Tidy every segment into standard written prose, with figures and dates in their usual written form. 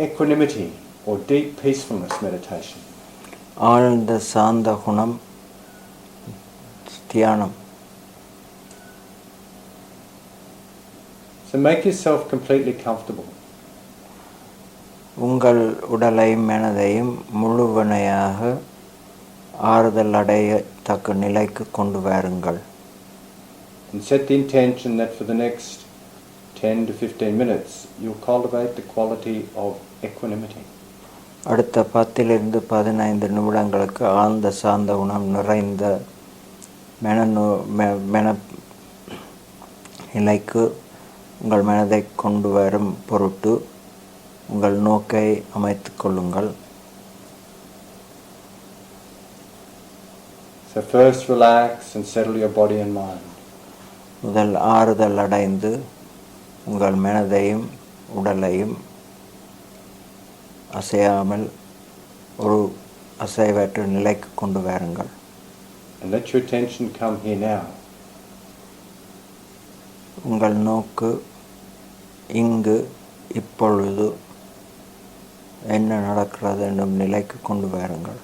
equanimity or deep peacefulness meditation. ஆழ்ந்த சாந்த குணம் தியானம். So make yourself completely comfortable. உங்கள் உடலையும் மனதையும் முழுவனையாக ஆறுதல் அடையத்தக்க நிலைக்கு கொண்டு வாருங்கள். And set the intention that for the next 10 to 15 minutes you'll cultivate the quality of equanimity. அடுத்த 10 to 15 நிமிடங்களுக்கு ஆழ்ந்த சாந்த குணம் நிறைந்த மன நிலைக்கு உங்கள் மனதை கொண்டு வரும் பொருட்டு உங்கள் நோக்கை அமைத்துக் கொள்ளுங்கள். So first relax and settle your body and mind. முதல் ஆறுதல் அடைந்து உங்கள் மனதையும் உடலையும் அசையாமல் ஒரு அசைவற்ற நிலைக்கு கொண்டு வாருங்கள். And let your attention come here now. உங்கள் நோக்கு இங்கு இப்பொழுது என்ன நடக்கிறது என்னும் நிலைக்கு கொண்டு வாருங்கள்.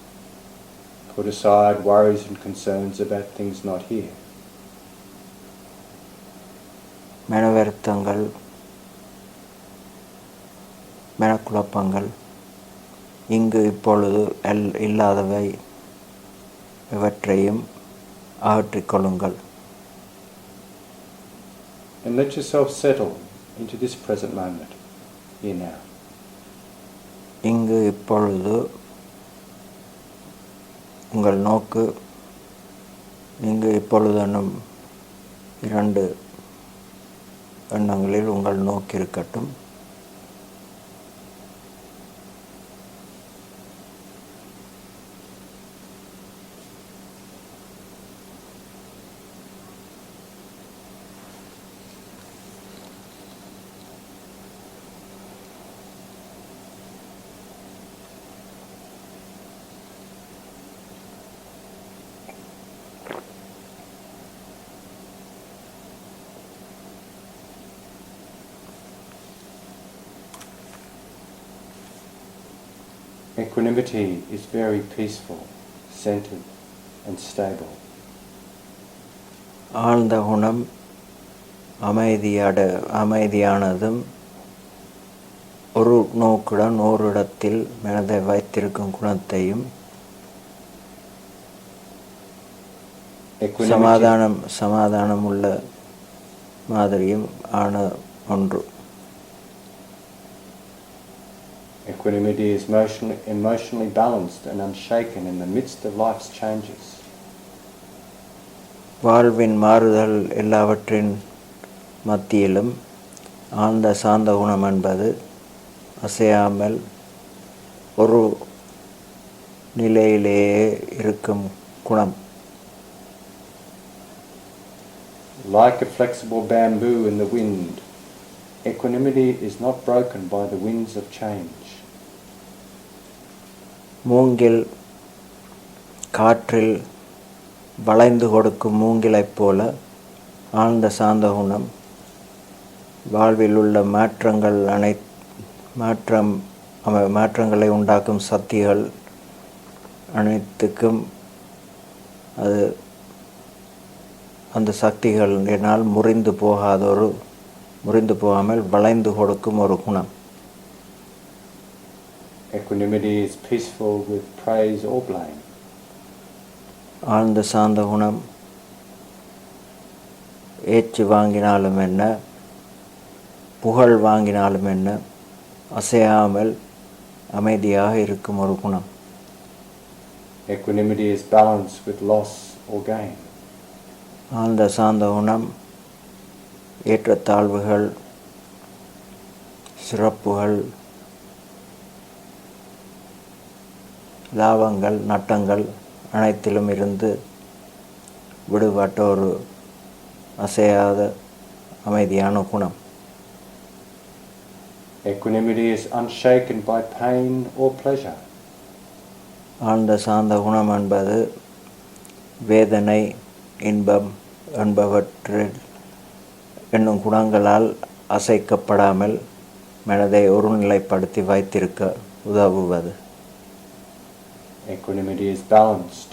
Put aside worries and concerns about things not here. மனவருத்தங்கள் மனக்குழப்பங்கள் இங்கு இப்பொழுது இல்லாதவை இவற்றையும் அகற்றிக்கொள்ளுங்கள். And let yourself settle into this present moment, here now. இங்கு இப்பொழுது உங்கள் நோக்கு இங்கு இப்பொழுது என்னும் 2 எண்ணங்களில் உங்கள் நோக்கு இருக்கட்டும். Equanimity is very peaceful, centered and stable. ஆழ்ந்த குணம் அமைதியானதும் ஒரு நோக்குடன் ஓரிடத்தில் மனதை வைத்திருக்கும் குணத்தையும் சமாதானம் உள்ள மாதிரியும் ஆன ஒன்று. Equanimity is emotionally balanced and unshaken in the midst of life's changes. வாழ்வின் மாறுதல் எல்லாவற்றின் மத்தியிலும் ஆழ்ந்த சாந்த குணம் என்பது அசையாமல் ஒரு நிலையிலேயே இருக்கும் குணம். Like a flexible bamboo in the wind, equanimity is not broken by the winds of change. மூங்கில் காற்றில் வளைந்து கொடுக்கும் மூங்கிலைப் போல ஆழ்ந்த சாந்த குணம் வாழ்வில் உள்ள மாற்றங்களை உண்டாக்கும் சக்திகள் அனைத்துக்கும் அது அந்த சக்திகளினால் முறிந்து போகாமல் வளைந்து கொடுக்கும் ஒரு குணம். Equanimity is peaceful with praise or blame. ஆழ்ந்த சாந்த குணம் ஏற்று வாங்கினாலும் என்ன புகழ் வாங்கினாலும் என்ன அசையாமல் அமைதியாக இருக்கும் ஒரு குணம். Equanimity is balance with loss or gain. ஆழ்ந்த சாந்த குணம் ஏற்றத்தாழ்வுகள் சிறப்புகள் லாபங்கள் நட்டங்கள் அனைத்திலும் இருந்து விடுபட்ட ஒரு அசையாத அமைதியான குணம். Equanimity is unshaken by pain or pleasure. ஆழ்ந்த சாந்த குணம் என்பது வேதனை இன்பம் என்பவற்றில் என்னும் குணங்களால் அசைக்கப்படாமல் மனதை ஒருநிலைப்படுத்தி வைத்திருக்க உதவுவது. Equanimity is balanced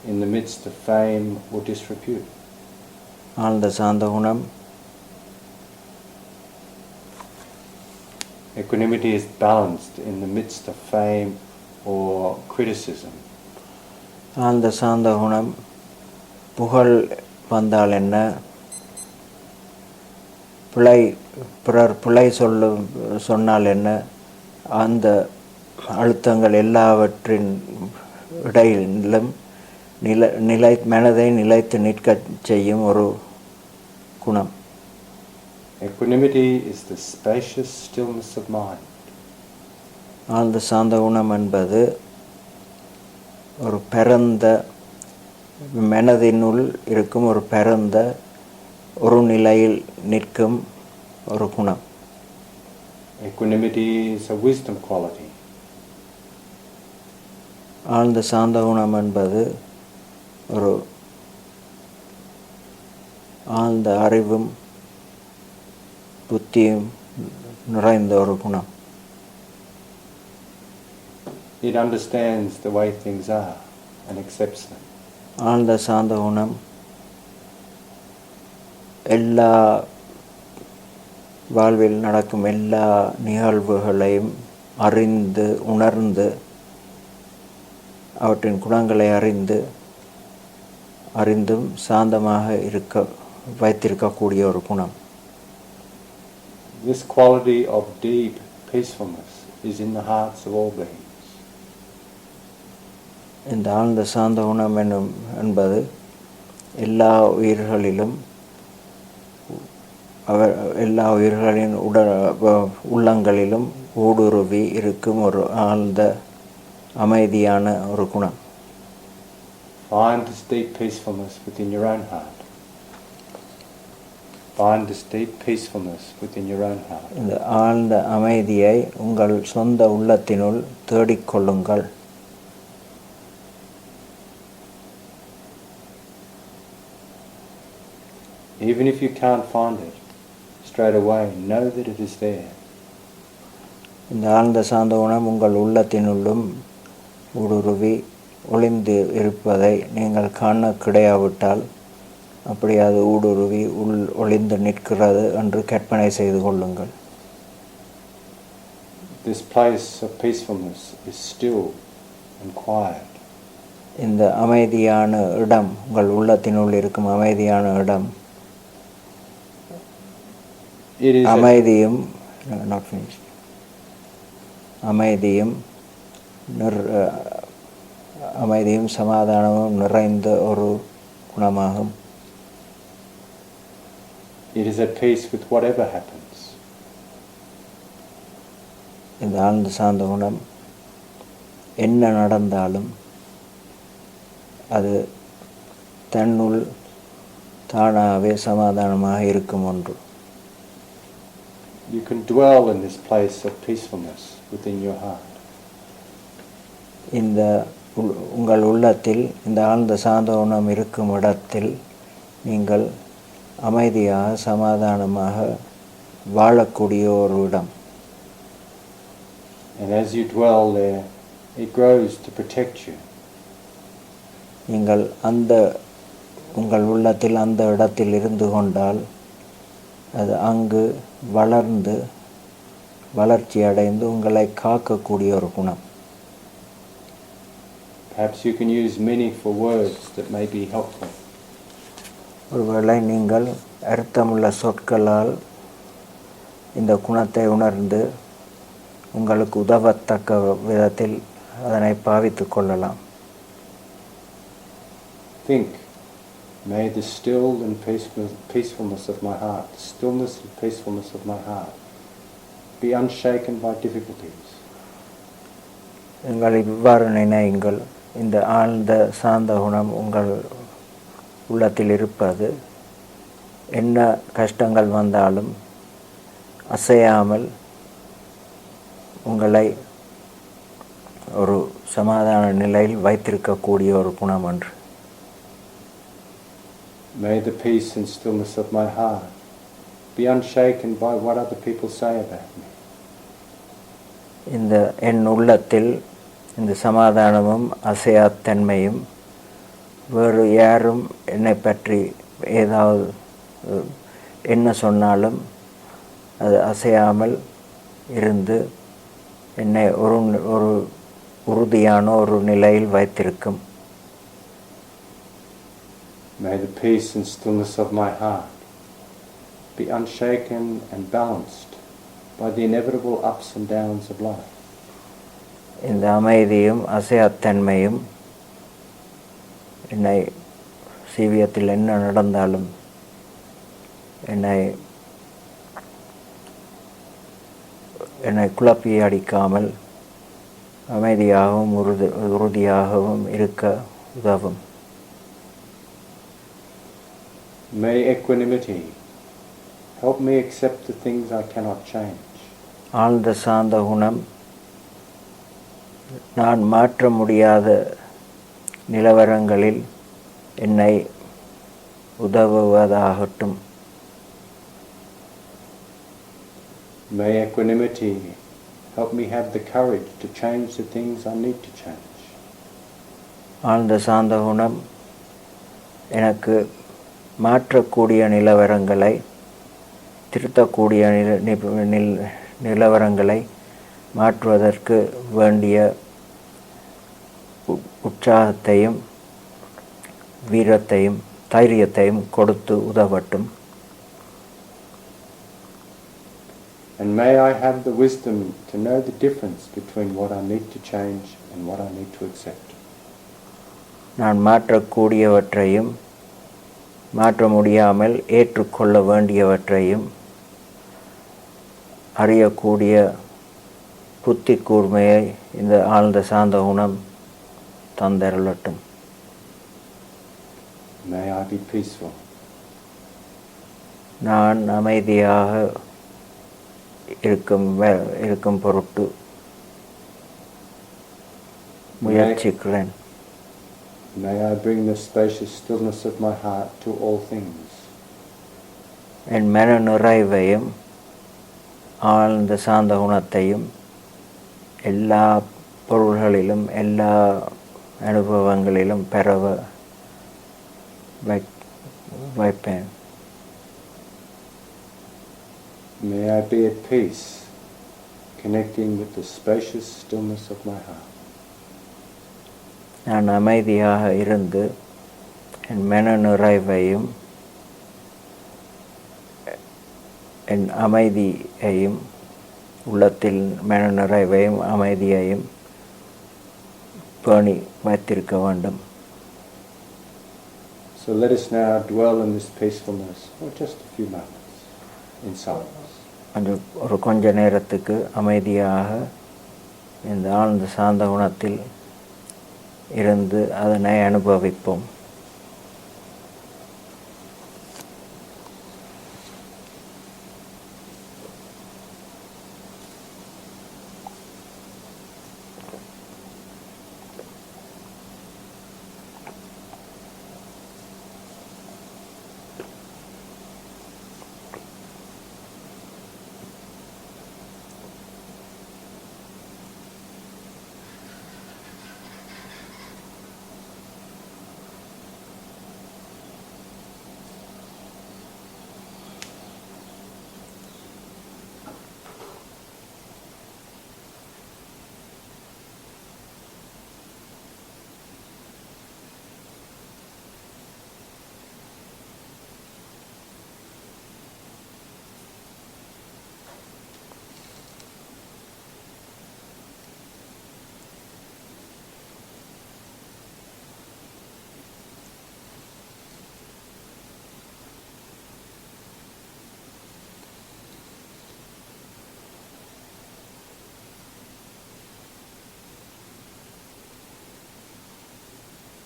in the midst of fame or disrepute. ஆழ்ந்த சாந்த குணம் Equanimity is balanced in the midst of fame or criticism. ஆழ்ந்த சாந்த குணம் புகழ் வந்தால் என்ன, பிறர் பிழை சொன்னால் என்ன, அந்த அழுத்தங்கள் எல்லாவற்றின் இடையிலும் மனதை நிலைத்து நிற்க செய்யும் ஒரு குணம். Equanimity is the spacious stillness of mind. ஆழ்ந்த சாந்த குணம் என்பது ஒரு பரந்த மனதினுள் இருக்கும் ஒரு பரந்த ஒரு நிலையில் நிற்கும் ஒரு குணம். Equanimity is a wisdom quality. ஆழ்ந்த சாந்த குணம் என்பது ஒரு ஆழ்ந்த அறிவும் புத்தியும் நிறைந்த ஒரு குணம். It understands the way things are and accepts them. ஆழ்ந்த சாந்த குணம் எல்லா வாழ்வில் நடக்கும் எல்லா நிகழ்வுகளையும் அறிந்து உணர்ந்து அவற்றின் குணங்களை அறிந்தும் சாந்தமாக வைத்திருக்கக்கூடிய ஒரு குணம். This quality of deep peacefulness is in the hearts of all beings. இந்த ஆழ்ந்த சாந்த குணம் என்பது எல்லா உயிர்களிலும் எல்லா உயிர்களின் உள்ளங்களிலும் ஊடுருவி இருக்கும் ஒரு ஆழ்ந்த அமைதியான ஒரு குணம். Find this deep peacefulness within your own heart. Find this deep peacefulness within your own heart. இந்த ஆழ்ந்த அமைதியை உங்கள் சொந்த உள்ளத்தினுள் தேடிக்கொள்ளுங்கள். Even if you can't find it straight away, know that it is there. இந்த ஆழ்ந்த சாந்த குணம் உங்கள் உள்ளத்தினுள்ளும் ஊடுருவி ஒளிந்து இருப்பதை நீங்கள் காண கிடையாவிட்டால் அப்படி அது ஊடுருவி ஒளிந்து நிற்கிறது என்று கற்பனை செய்து கொள்ளுங்கள். This place of peacefulness is still and quiet. இந்த அமைதியான இடம், உங்கள் உள்ளத்தினுள் இருக்கும் அமைதியான இடம் அமைதியும் அமைதியும் சமாதானமும் நிறைந்த ஒரு குணமாகும். It is at peace with whatever happens. இந்த ஆழ்ந்த சாந்த குணம் என்ன நடந்தாலும் அது தன்னுள் தானாகவே சமாதானமாக இருக்கும் ஒன்று. You can dwell in this place of peacefulness within your heart. இந்த உங்கள் உள்ளத்தில் இந்த ஆழ்ந்த சாந்த குணம் இருக்கும் இடத்தில் நீங்கள் அமைதியாக சமாதானமாக வாழக்கூடிய ஒரு இடம். And as you dwell there, it grows to protect you. நீங்கள் உங்கள் உள்ளத்தில் அந்த இடத்தில் இருந்து கொண்டால் அது அங்கு வளர்ச்சி அடைந்து உங்களை காக்கக்கூடிய ஒரு குணம். Perhaps you can use meaningful words that may be helpful. ஒருவேளை நீங்கள் அர்த்தமுள்ள சொற்களால் இந்த குணத்தை உணர்ந்து உங்களுக்கு உதவத்தக்க விதத்தில் அதனை பாவித்துக் கொள்ளலாம். Think, may the still and peacefulness of my heart, the stillness and peacefulness of my heart, be unshaken by difficulties. நீங்கள் இவ்வாறு நினையுங்கள், இந்த ஆழ்ந்த சாந்த குணம் உங்கள் உள்ளத்தில் இருப்பது என்ன கஷ்டங்கள் வந்தாலும் அசையாமல் உங்களை ஒரு சமாதான நிலையில் வைத்திருக்கக்கூடிய ஒரு குணம் ஒன்று. May the peace and stillness of my heart be unshaken by what other people say about me. இந்த என் உள்ளத்தில் இந்த சமாதானமும் அசையாத்தன்மையும் வேறு யாரும் என்னை பற்றி ஏதாவது என்ன சொன்னாலும் அது அசையாமல் இருந்து என்னை ஒரு உறுதியான ஒரு நிலையில் வைத்திருக்கும். May the peace and stillness of my heart be unshaken and balanced by the inevitable ups and downs of life. இந்த அமைதியும் அசையாத்தன்மையும் என்னை ஜீவியத்தில் என்ன நடந்தாலும் என்னை குழப்பி அடிக்காமல் அமைதியாகவும் உறுதியாகவும் இருக்க உதவும். May equanimity help me accept the things I cannot change. ஆழ்ந்த சாந்த குணம் நான் மாற்ற முடியாத நிலவரங்களில் என்னை உதவுவதாகட்டும். May equanimity help me have the courage to change the things I need to change. ஆழ்ந்த சாந்த குணம் எனக்கு மாற்றக்கூடிய நிலவரங்களை திருத்தக்கூடிய நிலவரங்களை மாற்றுவதற்கு வேண்டிய உற்சாகத்தையும் வீரத்தையும் தைரியத்தையும் கொடுத்து உதவட்டும். And may I have the wisdom to know the difference between what I need to change and what I need to accept. நான் மாற்றக்கூடியவற்றையும் மாற்ற முடியாமல் ஏற்றுக்கொள்ள வேண்டியவற்றையும் அறியக்கூடிய புத்தி கூர்மையை இந்த ஆழ்ந்த சாந்த குணம் தந்தருளட்டும். May I be peaceful. நான் அமைதியாக இருக்கும் பொருட்டு முயற்சிக்கிறேன். May I bring the spacious stillness of my heart to all things. என் மன நிறைவையும் ஆழ்ந்த சாந்த குணத்தையும் எல்லா பொருள்களிலும் எல்லா அனுபவங்களிலும் பெற வைப்பேன். May I be at peace, connecting with the spacious stillness of my heart. நான் அமைதியாக இருந்து என் மன நிறைவையும் என் அமைதியையும் உள்ளத்தில் மன நிறைவையும் அமைதியையும் பேணி வைத்திருக்க வேண்டும். So let us now dwell in this peacefulness for just a few moments in silence. கொஞ்ச நேரத்துக்கு அமைதியாக இந்த ஆழ்ந்த சாந்த குணத்தில் இருந்து அதனை அனுபவிப்போம்.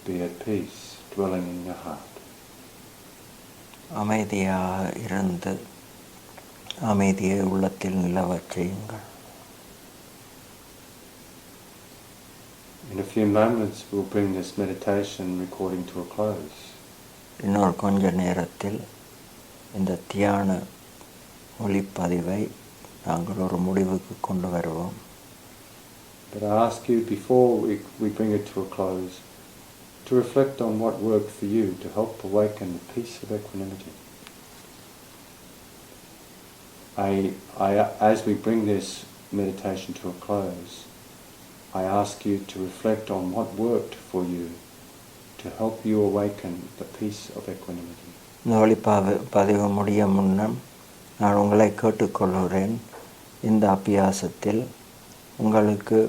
Be at peace, dwelling in your heart. அமைதியாக இருந்து அமைதியை உள்ளத்தில் நிலவச் செய்யுங்கள். In a few moments we'll bring this meditation recording to a close. இன்னொரு கொஞ்ச நேரத்தில் இந்த தியான ஒளிப்பதிவை நாங்கள் ஒரு முடிவுக்கு கொண்டு வருவோம். But I ask you, before we bring it to a close, to reflect on what worked for you to help awaken the peace of equanimity. As we bring this meditation to a close, I ask you to reflect on what worked for you to help you awaken the peace of equanimity. இந்த ஒளிப்பதிவு முடிய முன்னம் நான் உங்களை கேட்டுக்கொள்கிறேன், இந்த அபியாசத்தில் உங்களுக்கு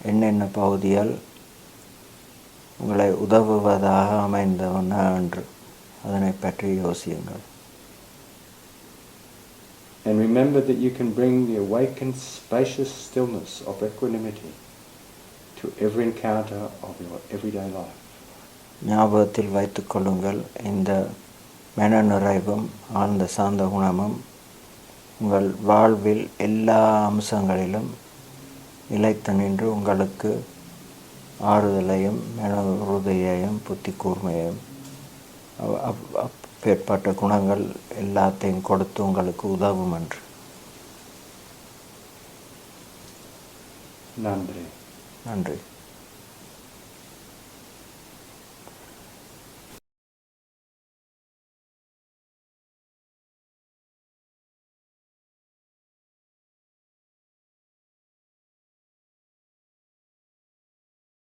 என்னென்ன பகுதியால் உங்களை உதவுவதாக அமைந்தவன என்று அதனை பற்றி யோசியுங்கள். And remember that you can bring the awakened spacious stillness of equanimity to every encounter of your everyday life. ஞாபகத்தில் வைத்துக் கொள்ளுங்கள், இந்த மன நிறைவும் ஆழ்ந்த சாந்த குணமும் உங்கள் வாழ்வில் எல்லா அம்சங்களிலும் நிலைத்து நின்று உங்களுக்கு ஆறுதலையும் மன உறுதியையும் புத்தி கூர்மையையும் அப்பேற்பட்ட குணங்கள் எல்லாத்தையும் கொடுத்து உங்களுக்கு உதவும் என்று. Nandri. நன்றி.